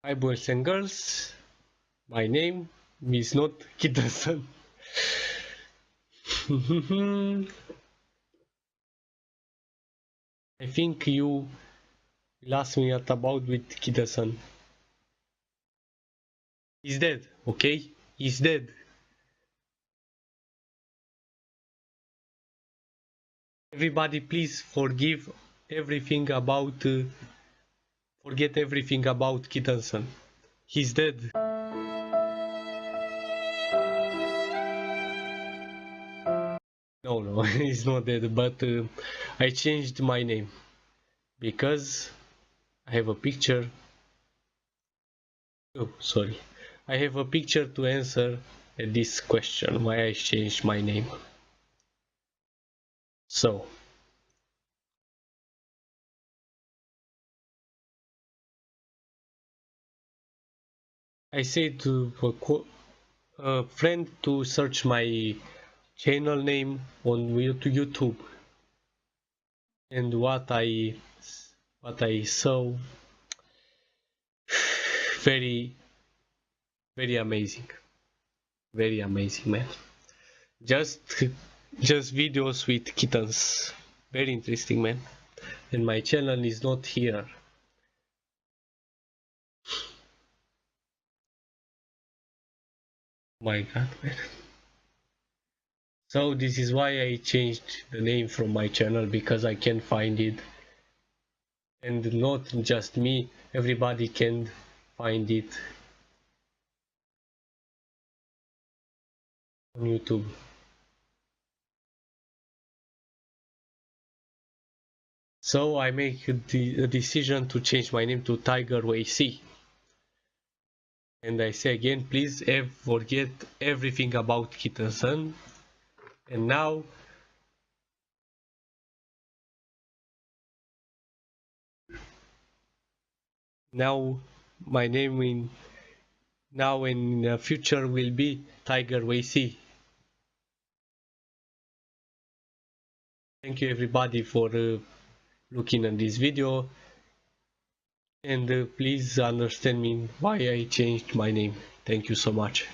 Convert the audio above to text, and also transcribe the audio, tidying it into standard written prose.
Hi boys and girls, my name is not Kittensen. I think you will ask me what about with Kittensen. He's dead, okay? He's dead. Everybody please forget everything about Kittensen. He's dead. No, he's not dead, but I changed my name because I have a picture. Oh, sorry. I have a picture to answer this question why I changed my name. So, I said to a friend to search my channel name on YouTube, and what I saw, very amazing, man. Just videos with kittens, very interesting, man. And my channel is not here. My god, man. So this is why I changed the name from my channel, because I can find it, and not just me, everybody can find it on YouTube. So I make the decision to change my name to tigerwayc. And I say again, please forget everything about Kittensen. And now my name in the future will be tigerwayc. Thank you everybody for looking at this video, and please understand me why I changed my name. Thank you so much.